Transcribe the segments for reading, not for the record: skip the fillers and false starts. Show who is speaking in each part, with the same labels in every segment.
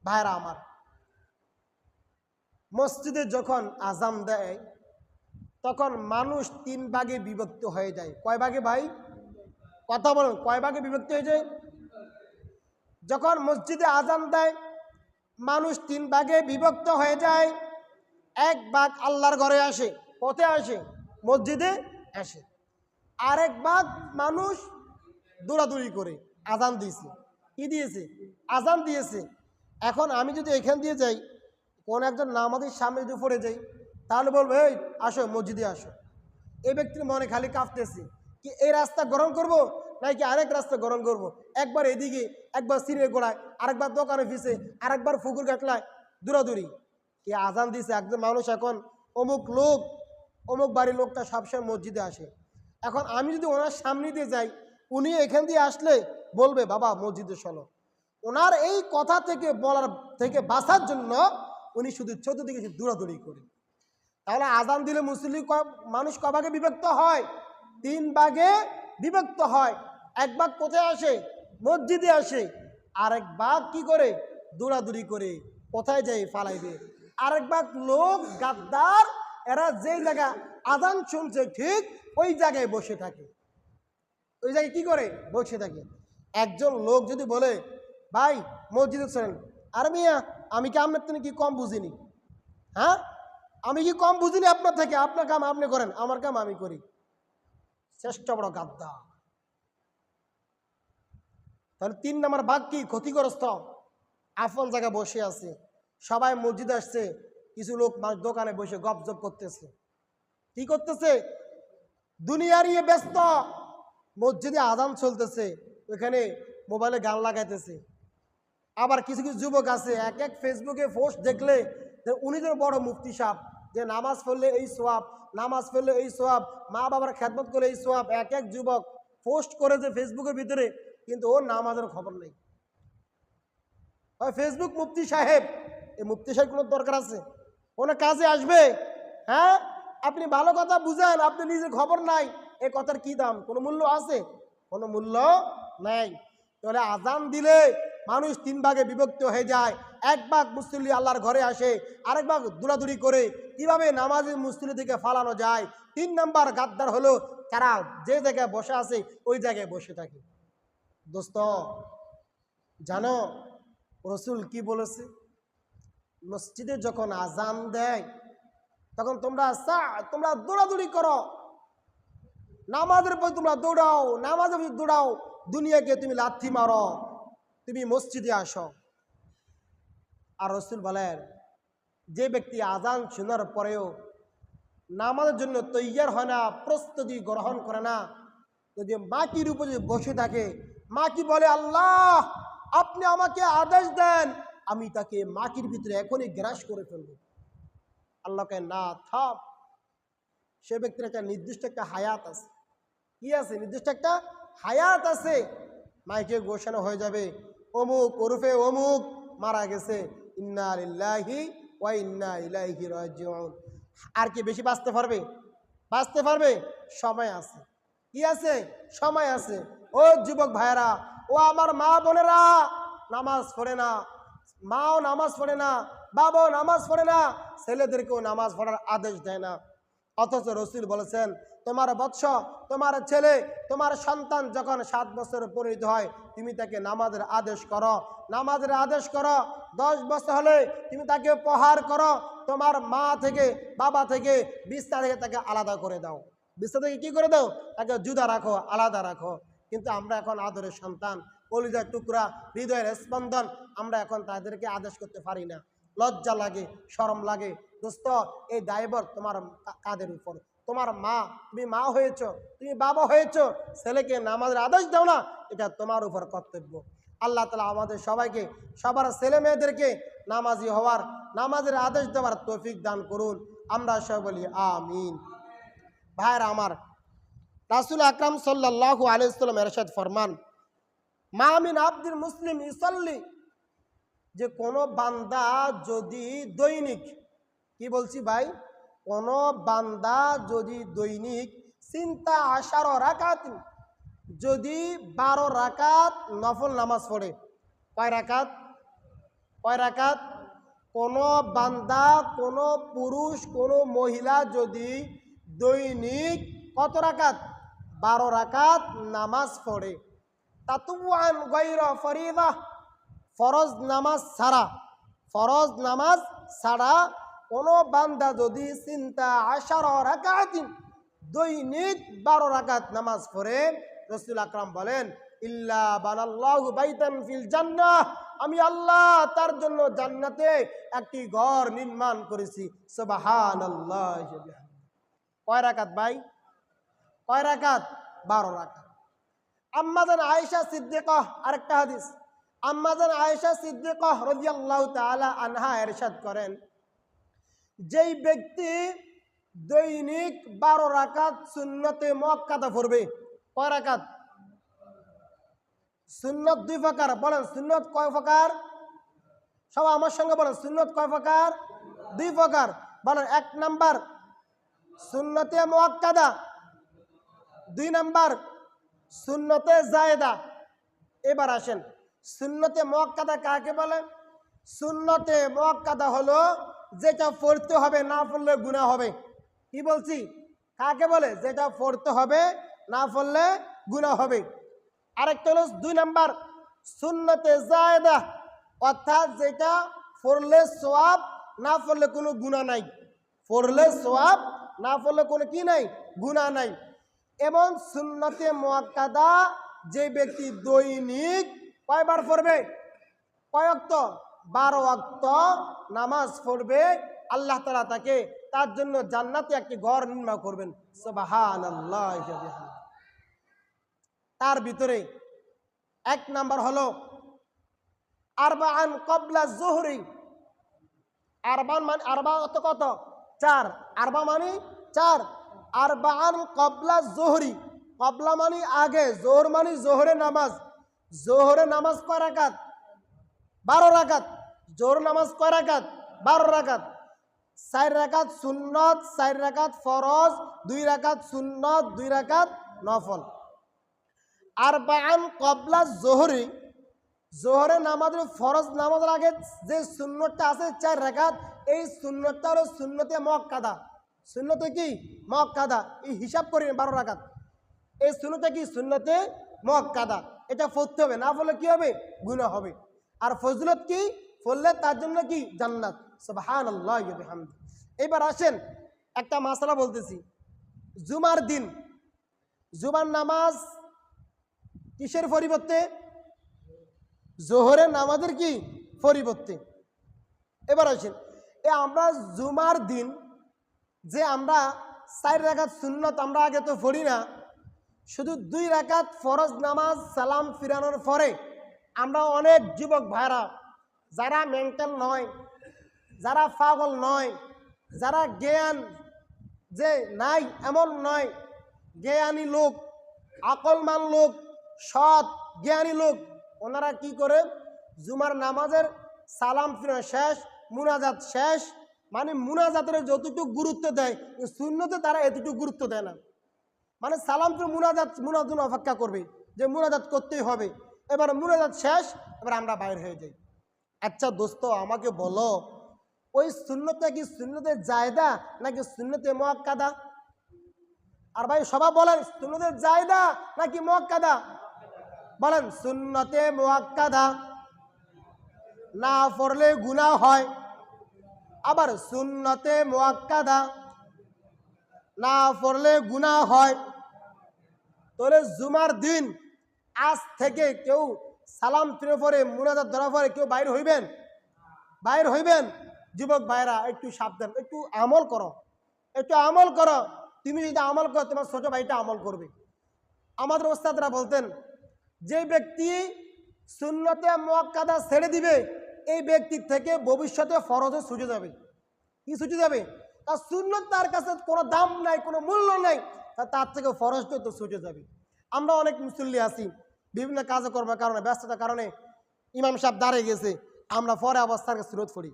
Speaker 1: ভাইরা আমার, মসজিদে যখন আজান দেয় তখন মানুষ 3 ভাগে বিভক্ত হয়ে যায়। কয় ভাগে ভাই? কথা বলুন, কয় ভাগে বিভক্ত হয়ে যায়? যখন মসজিদে আজান দেয় মানুষ 3 ভাগে বিভক্ত হয়ে যায়। এক ভাগ আল্লাহর ঘরে আসে, পথে আসে, মসজিদে আসে। আরেক ভাগ মানুষ দৌড়াদৌড়ি করে। আজান দিয়েছে, কি দিয়েছে? আজান দিয়েছে। এখন আমি যদি এখান দিয়ে যাই, কোন একজন নামাজের সামনে যদি পড়ে যাই, তাহলে বলবো এই আসো মসজিদে আসো। এই ব্যক্তির মনে খালি কাঁপতেছে, কি এই রাস্তা গ্রহণ করব নাকি আরেক রাস্তা গ্রহণ করব। একবার এদিকে, একবার সিঁড়ে গোড়ায়, আরেকবার দোকানে ফিসে, আরেকবার ফুকুর কাটলায় দৌড়াদৌড়ি। কি আজান দিয়েছে একজন মানুষ, এখন অমুক লোক, অমুক বাড়ির লোকটা সবসময় মসজিদে আসে। এখন আমি যদি ওনার সামনে দিয়ে যাই, উনি এখান দিয়ে আসলে বলবে বাবা মসজিদে চলো। ওনার এই কথা থেকে বলার থেকে বাঁচার জন্য উনি শুধু চতুর্দিকে দৌড়াদৌড়ি করে। তাহলে আজান দিলে মুসলিম মানুষ ক ভাগে বিভক্ত হয়? 3 ভাগে বিভক্ত হয়। এক ভাগ কোথায় আসে? মসজিদে আসে। আরেক ভাগ কি করে? দৌড়াদৌড়ি করে কোথায় যায় ফালাইবে। আরেক ভাগ লোক গাদ্দার, এরা যেই জায়গা আজান শুনছে ঠিক ওই জায়গায় বসে থাকে। ওই জায়গায় কি করে? বসে থাকে। একজন লোক যদি বলে ভাই মসজিদে চলেন, আরে মিয়া আমি কি আপনার থেকে কি কম বুঝিনি? হ্যাঁ, আমি কি কম বুঝিনি আপনার থেকে? আপনার কাম আপনি করেন, আমার কাম আমি করি। চেষ্টা বড় গাদ্দা। তাহলে 3 নম্বর ভাগ কি? ক্ষতিগ্রস্ত। আফল জায়গায় বসে আছে, সবাই মসজিদে আসছে, কিছু লোক দোকানে বসে গপজপ করতেছে। কি করতেছে? দুনিয়ার ইয়ে ব্যস্ত। মসজিদে আজান চলতেছে, ওইখানে মোবাইলে গান লাগাইতেছে। আবার কিছু কিছু যুবক আছে, এক ফেসবুকে পোস্ট দেখলে যে উনি যেন বড় মুফতি সাহেব, যে নামাজ পড়লে এই সোয়াব, নামাজ পড়লে এই সোয়াব, মা বাবার খেদমত করে এই সোয়াব। এক যুবক পোস্ট করে যে ফেসবুকের ভিতরে, কিন্তু ওর নামাজের খবর নেই। ফেসবুক মুফতি সাহেব, এই মুফতি সাহেব কোনো দরকার আছে? কোনো কাজে আসবে? হ্যাঁ, আপনি ভালো কথা বুঝেন, আপনি নিজের খবর নাই, এই কথার কি দাম? কোনো মূল্য আছে? কোনো মূল্য নাই। তাহলে আজান দিলে মানুষ 3 ভাগে বিভক্ত হয়ে যায়। এক ভাগ মুসল্লি আল্লাহর ঘরে আসে, আরেক ভাগ দৌড়াদৌড়ি করে। কিভাবে নামাজি মুসল্লি থেকে ফালানো যায়? 3 নাম্বার গাদ্দার হলো তারা যে জায়গায় বসে আছে ওই জায়গায় বসে থাকে। দোস্ত জানো রসুল কি বলেছে? মসজিদে যখন আজান দেয় তখন তোমরা দৌড়াদৌড়ি করো, নামাজের পর তোমরা দৌড়াও, নামাজের পর দৌড়াও, দুনিয়াকে তুমি লাথি মারো, তুমি মসজিদে আসো। আর রসুল বলেন, যে ব্যক্তি আজান শোনার পরেও নামাজের জন্য তৈয়ার হয় না, প্রস্তুতি গ্রহণ করে না, যদি মাটির উপরে বসে থাকে, মা কি বলে, আল্লাহ আপনি আমাকে আদেশ দেন, আমি তাকে মাটির ভিতরে এখনই গ্রাস করে ফেলব। আল্লাহকে না থাম। সে ব্যক্তির একটা নির্দিষ্ট একটা হায়াত আছে। কি আছে? নির্দিষ্ট একটা হায়াত আছে। মাইকে ঘোষণা হয়ে যাবে অমুক ওরফে অমুক মারা গেছে, ইন্না লিল্লাহি ওয়া ইন্না ইলাইহি রাজিউন। আর কি বেশি বাঁচতে পারবে? বাঁচতে পারবে? সময় আছে। কি আছে? সময় আছে। ও যুবক ভাইয়েরা, ও আমার মা বোনেরা, নামাজ পড়ে না, মাও নামাজ পড়ে না, বাবাও নামাজ পড়ে না, ছেলেদেরকেও নামাজ পড়ার আদেশ দেয় না। অথচ রসুল বলেছেন, তোমার বৎস, তোমার ছেলে, তোমার সন্তান যখন 7 বছর পরিণত হয় তুমি তাকে নামাজের আদেশ করো, নামাজের আদেশ করো। 10 বছর হলে তুমি তাকে প্রহার করো, তোমার মা থেকে বাবা থেকে বিস্তার থেকে তাকে আলাদা করে দাও। বিস্তার থেকে কি করে দাও? তাকে জুদা রাখো, আলাদা রাখো। কিন্তু আমরা এখন আদরের সন্তান, কলিজার টুকরা, হৃদয়ের স্পন্দন, আমরা এখন তাদেরকে আদেশ করতে পারি না। লজ্জা লাগে, শরম লাগে। দোস্ত, এই দায়ভার তোমার কাঁধের উপর। তোমার মা, তুমি মা হয়েছ, তুমি বাবা হয়েছ, ছেলেকে নামাজের আদেশ দাও না, এটা তোমার উপর কর্তব্য। আল্লাহ তাআলা আমাদের সবাইকে, সবার ছেলে মেয়েদেরকে নামাজি হওয়ার, নামাজের আদেশ দেওয়ার তৌফিক দান করুন। আমরা সবাই বলি আমিন। ভাইরা আমার, রাসূল আকরাম সাল্লাল্লাহু আলাইহি ওয়াসাল্লাম ইরশাদ ফরমান, মা মিন আবদিল মুসলিম ইসাল্লি, যে কোনো বান্দা যদি দৈনিক, কি বলছি ভাই, কোনো বান্দা যদি দৈনিক চিন্তা 10 রাকাত, যদি 12 রাকাত নফল নামাজ পড়ে, কয় রাকাত? কয় রাকাত? কোনো বান্দা, কোনো পুরুষ, কোনো মহিলা যদি দৈনিক কত রাকাত? 12 রাকাত নামাজ পড়ে, তাতুআন গায়রা ফরিদা, ফরজ নামাজ ছাড়া, ফরজ নামাজ ছাড়া কোনো বান্দা যদি চিন্তা 10 রাকাতিন দৈনিক 12 রাকাত নামাজ পড়ে, রাসূল আকরাম বলেন ইল্লা বানাল্লাহু বাইতান ফিল জান্নাহ, আমি আল্লাহ তার জন্য জান্নাতে একটি ঘর নির্মাণ করেছি। সুবহানাল্লাহ। কয় রাকাত ভাই? কয় রাকাত? 12 রাকাত। আম্মাজান আয়েশা সিদ্দিকাহ, আরেকটা হাদিস, আম্মাজান আয়েশা সিদ্দিকাহ রাদিয়াল্লাহু তাআলা আনহা ইরশাদ করেন, যেই ব্যক্তি দৈনিক 12 রাকাত সুন্নতে মুআক্কাদা পড়বে, কয় রাকাত? সুন্নত 2 প্রকার। বলেন সুন্নত কয় প্রকার? সবাই আমার সঙ্গে বলেন সুন্নত কয় প্রকার? 2 প্রকার। বলেন 1 নাম্বার সুন্নতে মুআক্কাদা, 2 নাম্বার সুন্নতে জায়েদা। এবার আসেন সুন্নতে মুআক্কাদা কাকে বলে? সুন্নতে মুআক্কাদা হলো যেটা পড়তে হবে, না পড়লে গুনাহ হবে। কি বলছি? কাকে বলে? যেটা পড়তে হবে, না পড়লে গুনাহ হবে। আরেকটা হলো 2 নাম্বার সুন্নতে জায়েদা, অর্থাৎ যেটা পড়লে সওয়াব, না পড়লে কোনো গুনাহ নাই। পড়লে সওয়াব, না পড়লে কোনো কি নাই? গুনাহ নাই। এবং সুন্নতে মুআক্কাদা যে ব্যক্তি দৈনিক কয়বার পড়বে? কয় ওয়াক্ত? 12 ওয়াক্ত নামাজ পড়বে, আল্লাহ তাআলা তাকে তার জন্য জান্নাতে একটি ঘর নির্মাণ করবেন। সুবহানাল্লাহ। তার ভিতরে 1 নাম্বার হলো আরবাআন ক্বাবলা যুহরি। আরবান মানে আরবা অত কত? 4। আরবা মানে 4। আরবাআন ক্বাবলা যুহরি, ক্বাবলা মানে আগে, যোহর মানে যোহরে নামাজ। যোহরে নামাজ কয় রাকাত? 12 রাকাত। যোহর নামাজ কয় রাকাত? 12 রাকাত। 4 রাকাত সুন্নত, 4 রাকাত ফরজ, 2 রাকাত সুন্নত, 2 রাকাত নফল। আরবাআন ক্বাবলা যুহরি, যোহরে নামাজের ফরজ নামাজের আগে যে সুন্নতটা আছে 4 রাকাত, এই সুন্নতটা হলো সুন্নতে মুআক্কাদা। সুন্নতে কি? মুআক্কাদা। এই হিসাব করি 12 রাকাত। এই সুন্নতটা কি? সুন্নতে মুআক্কাদা। এটা পড়তে হবে, না পড়লে কি হবে? গুনাহ হবে। আর ফজিলত কি? পড়লে তার জন্য কি? জান্নাত। সুবহানাল্লাহি ওয়া বিহামদি। এবার আসেন একটা মাসআলা বলতেছি। জুমার দিন জুমার নামাজ কিসের পরিবর্তে? যোহরের নামাজের কি পরিবর্তে। এবার আসেন আমরা জুমার দিন যে আমরা 4 রাকাত সুন্নত আমরা আগে তো পড়ি না, শুধু 2 রাকাত ফরজ নামাজ সালাম ফিরানোর পরে আমরা অনেক যুবক ভাইরা যারা মেন্টাল নয়, যারা পাগল নয়, যারা জ্ঞান যে নাই এমন নয়, জ্ঞানী লোক, আকলমান লোক, সৎ জ্ঞানী লোক, ওনারা কি করে? জুমার নামাজের সালাম ফিরানো শেষ, মুনাজাত শেষ, মানে মুনাজাতের যতটুকু গুরুত্ব দেয় সুন্নতে তারা এতটুকু গুরুত্ব দেয় না। মানে সালাম ফিরে মুনাজাত অপেক্ষা করবে যে মুনাজাত করতেই হবে। এবার মুনাজাত শেষ, এবার আমরা বাইর হয়ে যাই। আচ্ছা দোস্ত আমাকে বলো, ওই সুন্নতটা কি সুন্নতে জায়েদা নাকি সুন্নতে মুআক্কাদা? আর ভাই সবাই বলেন সুন্নতে জায়েদা নাকি মুআক্কাদা? বলেন সুন্নতে মুআক্কাদা। না পড়লে গুনাহ হয়। আবার সুন্নতে মুআক্কাদা, না পড়লে গুনাহ হয়। তাহলে জুমার দিন আজ থেকে কেউ সালাম ফিরে পরে মুনাজাত ধরা পরে কেউ বাইর হইবেন? বাইর হইবেন? যুবক ভাইরা একটু সাবধান, একটু আমল করো, একটু আমল করো। তুমি যদি আমল করো তোমার ছোট ভাইটা আমল করবে। আমাদের ওস্তাদরা বলতেন যে ব্যক্তি সুন্নতে মুআক্কাদা ছেড়ে দিবে এই ব্যক্তির থেকে ভবিষ্যতে ফরজে ছুটে যাবে। কি ছুটে যাবে? তার সুন্নত তার কাছে কোনো দাম নাই, কোনো মূল্য নাই, তার থেকে ফরজটা তো ছুটে যাবে। আমরা অনেক মুসল্লি আছি, বিভিন্ন কাজকর্মের কারণে, ব্যস্ততার কারণে ইমাম সাহেব দাঁড়িয়ে গেছে, আমরা পরে আবার 4 রাকাত সুন্নত পড়ি,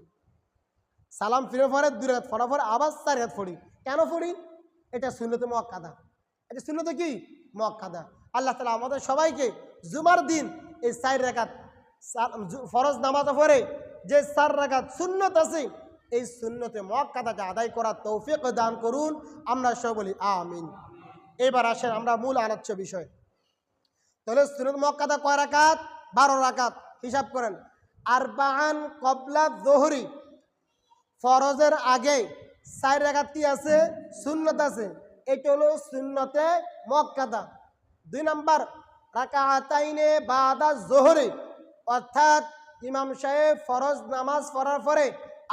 Speaker 1: সালাম ফিরে পরে 2 রাকাত পড়ার পরে আবার 4 রাকাত পড়ি। কেন পড়ি? এটা সুন্নতে মুআক্কাদা। এটা সুন্নতে কি? মুআক্কাদা। আল্লাহ তাআলা আমাদের সবাইকে জুমার দিন এই 4 রাকাত ফরজ নামাজ পড়ে যে 4 রাকাত সুন্নত আছে এই সুন্নতে মুআক্কাদাকে আদায় করার তৌফিক দান করুন। আমরা সব বলি আমিন। এবার আসেন আমরা মূল আলোচ্য বিষয়। তাহলে সুন্নত মুআক্কাদা কয় রাকাত? 12 রাকাত। হিসাব করেন। আরবাআন ক্বাবলা যুহরি, ফরজের আগে 4 রাকাত কি আছে? সুন্নত আছে। এটা হলো সুন্নতে মুআক্কাদা। 2 নাম্বার রাকাতাইনে বাদা যুহরি, অর্থাৎ ইমাম সাহেব ফরজ নামাজ পড়ার পরে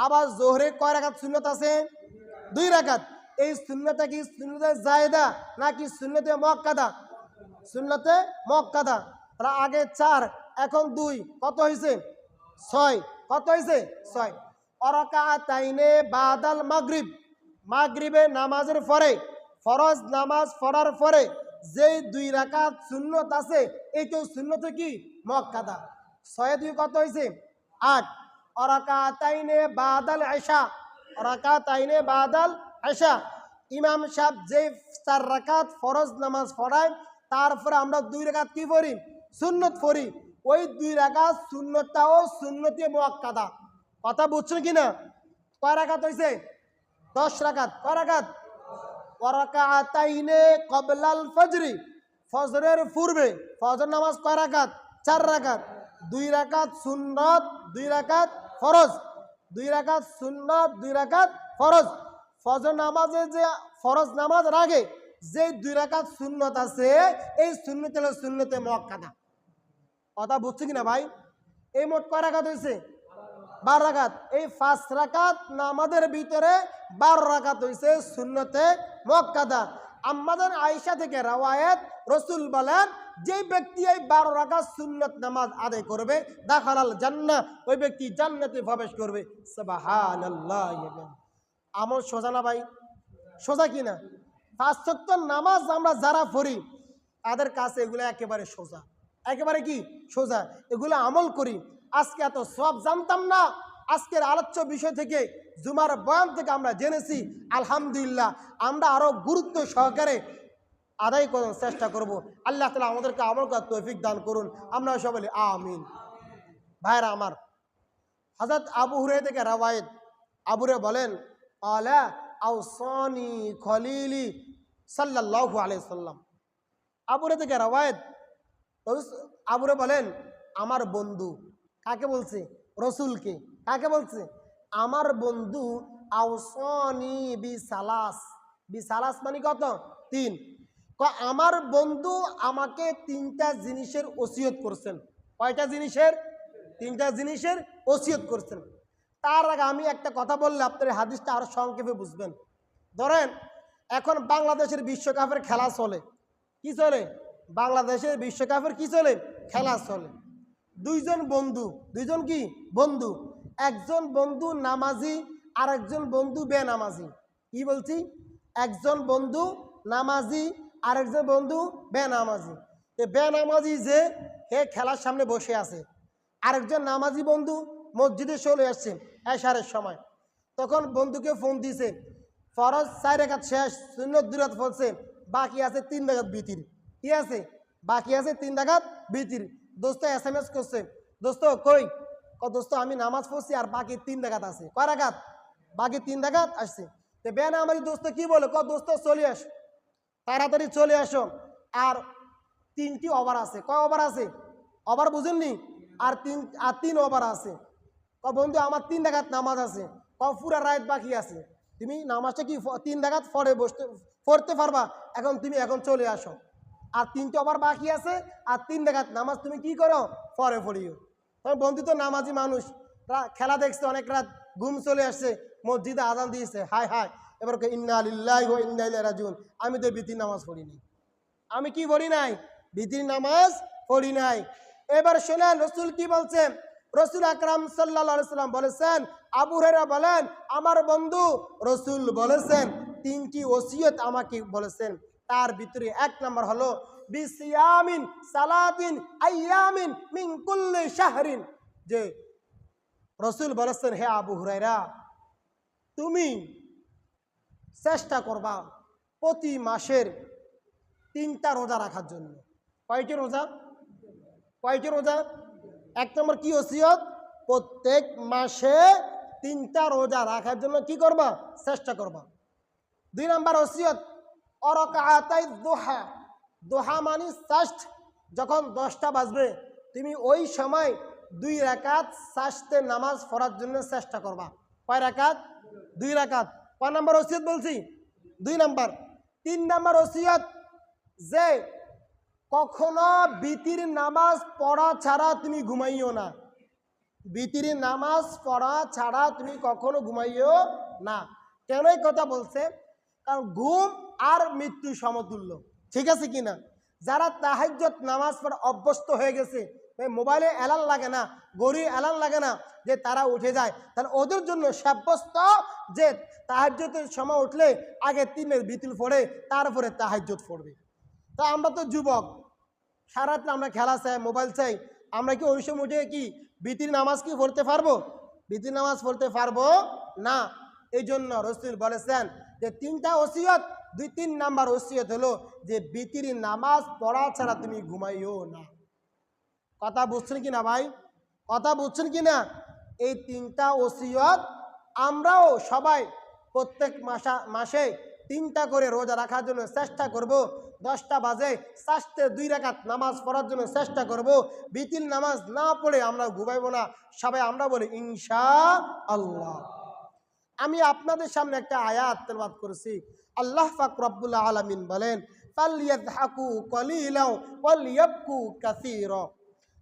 Speaker 1: আবার জোহরে কয় রাকাত সুন্নত আছে? 2 রাকাত। এই সুন্নতটা কি সুন্নতে জায়েদা নাকি সুন্নতে মুআক্কাদা? সুন্নতে মুআক্কাদা। আগে 4 এখন 2, কত হয়েছে? 6। কত হয়েছে? 6। রাকাতাইনে বাদাল মাগরিব, মাগরিবের নামাজের পরে ফরজ নামাজ পড়ার পরে যে 2 রাকাত সুন্নত আছে এইটাও সুন্নতে কি মুআক্কাদা। 6 2 কত হয়েছে? 8। রাকাতাইনে বাদাল ইশা, রাকাতাইনে বাদাল ইশা, ইমাম সাহেব যে 4 রাকাত ফরজ নামাজ পড়ায় তারপরে আমরা 2 রাকাত কি পড়ি? সুন্নত পড়ি। ওই 2 রাকাত সুন্নতটাও সুন্নতে মুআক্কাদা। কথা বুঝছেন কিনা? কয় রাকাত হয়েছে? 10 রাকাত। কয় রাকাত? রাকাতাইনে ক্বাবলাল ফজরি, ফজরের পূর্বে ফজর নামাজ কয় রাকাত? 4 রাকাত। 2 রাকাত সুন্নত, 2 রাকাত ফরজ। 2 রাকাত সুন্নত, 2 রাকাত ফরজ। ফজর নামাজে যে ফরজ নামাজের আগে যে 2 রাকাত সুন্নত আছে এই সুন্নত হলো সুন্নতে মুআক্কাদা। কথা বুঝছো কিনা ভাই? এই মোট কয় রাকাত হয়েছে? 12 রাকাত। এই 5 রাকাত নামাজের ভিতরে 12 রাকাত হয়েছে সুন্নতে মুআক্কাদা। আমাদের আয়েশা থেকে রওয়ায়াত, রাসূল বলেন যে ব্যক্তি এই 12 রাকাত সুন্নত নামাজ আদায় করবে দাখালাল জান্নাহ, ওই ব্যক্তি জান্নাতে প্রবেশ করবে। সুবহানাল্লাহ। আমল সোজা না ভাই? সোজা কিনা? 5 ওয়াক্ত নামাজ আমরা যারা পড়ি তাদের কাছে এগুলো একেবারে সোজা। একেবারে কি সোজা। এগুলো আমল করি। আজকে এত সব জানতাম না, আজকের আলোচ্য বিষয় থেকে জুমার বয়ান থেকে আমরা জেনেছি। আলহামদুলিল্লাহ, আমরা আরো গুরুত্ব সহকারে আদায় করার চেষ্টা করব। আল্লাহ তাআলা আমাদেরকে আমল করার তৌফিক দান করুন। আমরা সবাই বলি আমিন। ভাইরা আমার, হযরত আবু হুরায়রা থেকে রওয়ায়াত, আবু হুরায়রা বলেন আলা আওসানি খলিলি সাল্লাল্লাহু আলাইহি ওয়াসাল্লাম। আবু হুরায়রা থেকে রওয়ায়াত, আবু হুরায়রা বলেন আমার বন্ধু, কাকে বলছে? রসুলকে। কাকে বলছে? আমার বন্ধু আওসানি বিসালাস, বিসালাস মানে কত? 3। আমার বন্ধু আমাকে 3টা জিনিসের ওসিয়ত করছেন। কয়টা জিনিসের? 3টা জিনিসের ওসিয়ত করছেন। তার আগে আমি একটা কথা বললে আপনার হাদিসটা আরো সংক্ষেপে বুঝবেন। ধরেন এখন বাংলাদেশের বিশ্বকাপের খেলা চলে। কি চলে? বাংলাদেশের বিশ্বকাপের কি চলে? খেলা চলে। 2 জন বন্ধু, 2 জন কি বন্ধু, একজন বন্ধু নামাজি আর একজন বন্ধু বেনামাজি। কি বলছি? একজন বন্ধু নামাজি আর একজন বন্ধু বেনামাজি। বেনামাজি যে হে খেলার সামনে বসে আছে, আরেকজন নামাজি বন্ধু মসজিদে চলে আসছে এশারের সময়। তখন বন্ধুকে ফোন দিছে, ফরজ 4 রাকাত শেষ, সুন্নত 2 রাকাত পড়ছে, বাকি আছে 3 রাকাত বিতির। কি আছে? বাকি আছে 3 রাকাত বিতির। দোস্ত SMS করছে, দোস্ত কই? দোস্ত আমি নামাজ পড়ছি আর বাকি 3 রাকাত আছে। কয় রাকাত? বাকি 3 রাকাত আসছে। তো বেনামাজি দোস্ত কি বলে? দোস্ত চলে আস, তাড়াতাড়ি চলে আসো, আর 3টি ওভার আছে। কয় ওভার আছে? ওভার বুঝেননি? আর 3 ওভার আছে। বন্ধু আমার 3 রাকাত নামাজ আছে, পুরা রাত বাকি আছে, তুমি নামাজটা কি 3 রাকাত পড়তে পারবা? এখন তুমি এখন চলে আসো, আর 3টি ওভার বাকি আছে, আর 3 রাকাত নামাজ তুমি কি করো? পরে পড়িও। তখন বন্ধু তো নামাজি মানুষ, খেলা দেখছে অনেক রাত, ঘুম চলে আসছে, মসজিদে আজান দিয়েছে, হায় হায়, এবার ইন্না লিল্লাহি ওয়া ইন্না ইলাইহি রাজিউন, আমি তো বিতির নামাজ পড়িনি। আমি কি পড়ি নাই? বিতির নামাজ পড়ি নাই। এবার শোনেন রসুল কি বলছেন। রসুল আকরাম সাল্লাল্লাহু আলাইহি ওয়াসাল্লাম বলেছেন, আবু হুরায়রা বলেন আমার বন্ধু রসুল বলেছেন 3টি ওসিয়ত আমাকে বলেছেন। তার ভিতরে 1 নাম্বার হলো বিসিয়ামিন সালাতিন আইয়ামিন মিন কুল্লি শাহরিন, যে রসুল বলেছেন হে আবু হুরায়রা তুমি চেষ্টা করবা প্রতি মাসের 3টা রোজা রাখার জন্য। কয়টি রোজা? কয়টি রোজা? 1 নম্বর কি ওসিয়ত? প্রত্যেক মাসে 3টা রোজা রাখার জন্য কি করবা? চেষ্টা করবা। 2 নাম্বার ওসিয়ত অরকাআতাই দুহা। দুহা মানে সাস্ট, যখন 10টা বাজবে তুমি ওই সময় 2 রাকাত সাস্তে নামাজ পড়ার জন্য চেষ্টা করবা। কয় রাকাত? 2 রাকাত। কয় নাম্বার ওসিয়ত বলছি? 2 নাম্বার। 3 নাম্বার ওসিয়ত যে কখনো বিতির নামাজ পড়া ছাড়া তুমি ঘুমাইও না। বিতির নামাজ পড়া ছাড়া তুমি কখনো ঘুমাইও না। কেন এই কথা বলছে? কারণ ঘুম আর মৃত্যু সমতুল্য, ঠিক আছে কিনা? যারা তাহাজ্জুদ নামাজ পড়া অভ্যস্ত হয়ে গেছে, মোবাইলে অ্যালার্ম লাগে না, গড়ি অ্যালার্ম লাগে না, যে তারা উঠে যায়, তাহলে ওদের জন্য সাব্যস্ত যে তাহাজ্জুদের সময় উঠলে আগে 3 বিতিল পড়ে তারপরে তাহাজ্জুদ পড়বে। তা আমরা তো যুবক, সারাদিন আমরা খেলা চাই, মোবাইল চাই, আমরা কি ওই সময় উঠে কি বিতির নামাজ কি পড়তে পারবো? বিতির নামাজ পড়তে পারবো না। এই জন্য রাসূল বলেছেন যে 3টা ওসিয়ত, 2-3 নাম্বার ওসিয়ত হলো যে বিতির নামাজ পড়া ছাড়া তুমি ঘুমাইও না। কথা বুঝছেন কি না ভাই? কথা বুঝছেন কি না? এই 3টা ওসিয়ত আমরাও সবাই প্রত্যেক মাসে 3টা করে রোজা রাখার জন্য চেষ্টা করব। 10টা বাজে সাস্তে 2 রাকাত নামাজ পড়ার জন্য চেষ্টা করব। বিতিল নামাজ না পড়ে আমরা ঘুমাইব না। সবাই আমরা বলি ইনশাআল্লাহ। আমি আপনাদের সামনে একটা আয়াত তেলাওয়াত করেছি। আল্লাহ পাক রব্বুল আলামিন বলেন ফালইয়াযহাকু কলিলাও ওয়ালিয়াবকু কাসীরা।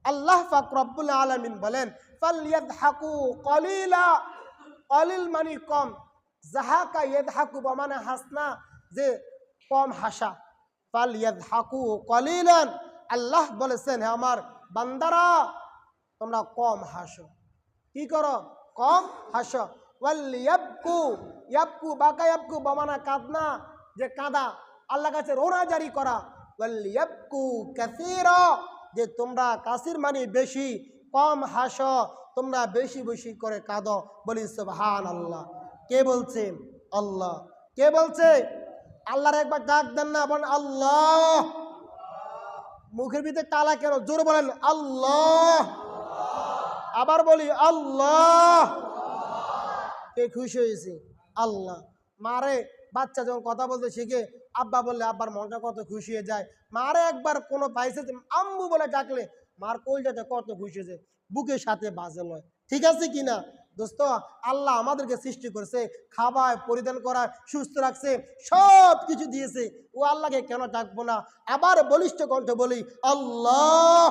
Speaker 1: আল্লাহ পাক রব্বুল আলামিন বলেন ফালইয়াযহাকু কলিলা। কলিল মানে কম, যাহাকা ইয়াযহাকু মানে হাসনা, যে কম হাসা। ফালইয়াযহাকু কলিলান, আল্লাহ বলেছেন হে আমার বান্দারা তোমরা কম হাসো। কি করো? কম হাসো। ওয়ালিয়াবকু, ইয়াবকু বাকা ইয়াবকু মানে কাঁদনা, যে কাঁদা, আল্লাহর কাছে রোনা জারি করা। ওয়ালিয়াবকু কাসীরা, যে তোমরা কাসির মানে বেশি, কম হাসো, তোমরা বেশি বেশি করে কাঁদো। বলি সুবহানাল্লাহ। কে বলছে? আল্লাহ। কে বলছে? আল্লাহর একবার ডাক দেন না, বলেন আল্লাহ। মুখের ভিতরে তালা কেন? জোরে বলেন আল্লাহ। আবার বলি আল্লাহ। কে খুশি হয়েছে? আল্লাহ। মারে বাচ্চা যখন কথা বলতে শিখে, আব্বা বললে আব্বার মনটা কত খুশি হয়ে যায়। মারে একবার কোনো পাইছে আম্মু বলে ডাকলে মার কলজাটা কত খুশি হয়েছে, বুকের সাথে বাজে নয়। ঠিক আছে কিনা দোস্ত? আল্লাহ আমাদেরকে সৃষ্টি করেছে, খাবার পরিধান করার, সুস্থ রাখছে, সব কিছু দিয়েছে। ও আল্লাহকে কেন ডাকবো না? আবার বলিষ্ঠ কণ্ঠে বলি আল্লাহ।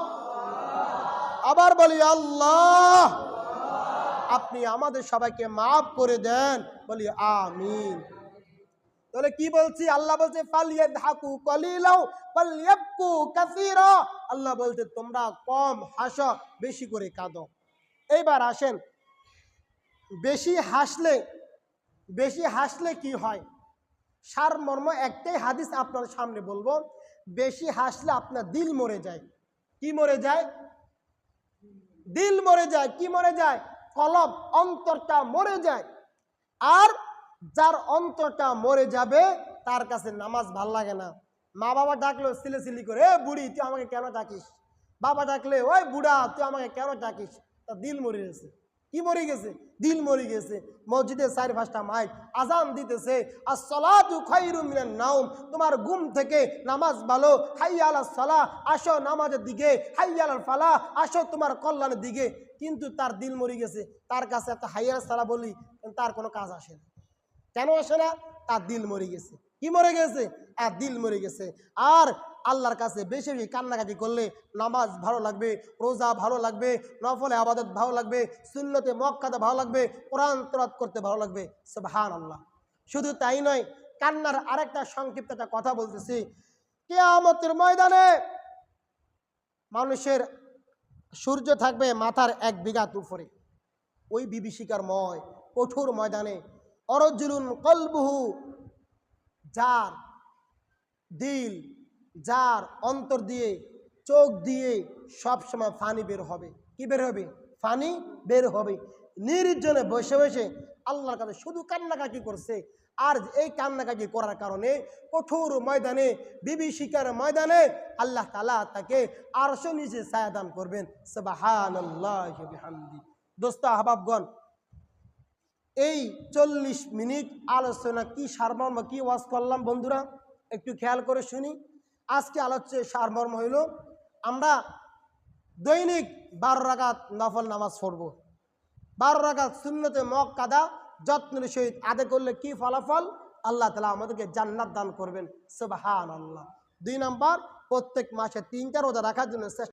Speaker 1: আবার বলি আল্লাহ। আপনি আমাদের সবাইকে মাফ করে দেন, বলি আমিন। তাহলে কি বলছি? আল্লাহ বলছে ফালইয়াযহাকু কলিলাও ওয়ালিয়াবকু কাসীরা। আল্লাহ বলছে তোমরা কম হাসো, বেশি করে কাঁদো। এইবার আসেন, বেশি হাসলে কি হয়? সারমর্ম একটাই হাদিস আপনার সামনে বলবো। বেশি হাসলে আপনার দিল মরে যায়। কি মরে যায়? দিল মরে যায়। কি মরে যায়? কলব, অন্তরটা মরে যায়। আর যার অন্তরটা মরে যাবে তার কাছে নামাজ ভাল লাগে না। মা বাবা ডাকলো সিলেসিলি করে, এ বুড়ি তুই আমাকে কেন ডাকিস? বাবা ডাকলে ওই বুড়া তুই আমাকে কেন ডাকিস? তার দিল মরে গেছে। কি মরে গেছে? দিল মরে গেছে। মসজিদে 4-5টা মাইক আজান দিতেছে, আসসালাতু খায়রুম মিনান নাওম, তোমার ঘুম থেকে নামাজ ভালো, হাইয়া আলাস সালাহ, আসো নামাজের দিকে, হাইয়া আলাল ফালাহ, আসো তোমার কল্যাণের দিকে। কিন্তু তার দিল মরে গেছে। তার কাছে একটা হাইয়া আলাস সালাহ বলি, তার কোনো কাজ আসে না। কেন আসে না? তার দিল মরে গেছে। কি মরে গেছে? আর দিল মরে গেছে। আর আল্লাহর কাছে বেশি বেশি কান্নাকাটি করলে নামাজ ভালো লাগবে, রোজা ভালো লাগবে, নফলে আবাদত ভালো লাগবে, সুন্নতে মুআক্কাদা ভালো লাগবে, কোরআন তেলাওয়াত করতে ভালো লাগবে। সুবহানাল্লাহ। শুধু তাই নয়, কান্নার আরেকটা সংক্ষিপ্ত একটা কথা বলতেছি। কিয়ামতের ময়দানে মানুষের সূর্য থাকবে মাথার 1 বিঘাত উপরে। ওই বিভীষিকাময় কঠোর ময়দানে অরজুলুন কলবুহু, যার দিল, যার অন্তর দিয়ে, চোখ দিয়ে সবসময় পানি বের হবে। কি বের হবে? পানি বের হবে। নির্জনে বসে বসে আল্লাহর কাছে শুধু কান্নাকাটি করছে। আর এই কান্নাকাটি করার কারণে কঠোর ময়দানে, বিভীষিকার ময়দানে আল্লাহ তাআলা তাকে আরশের নিচে ছায়া দান করবেন। সুবহানাল্লাহি ওয়া বিহামদি। দোস্ত আহবাবগণ, এই 40 মিনিট আলোচনা কি সারমর্ম, কি ওয়াজ করলাম বন্ধুরা, একটু খেয়াল করে শুনি। আজকে আলোচ্য সারমর্ম হইল আমরা দৈনিক 12 রাকাত নফল নামাজ পড়ব। 12 রাকাত সুন্নতে মুআক্কাদা যত্নের সহিত আদায় করলে কি ফলাফল, আল্লাহ তাআলা আমাদেরকে জান্নাত দান করবেন। সুবহানাল্লাহ। 2 নাম্বার, প্রত্যেক মাসে 3টা রোজা রাখার জন্য চেষ্টা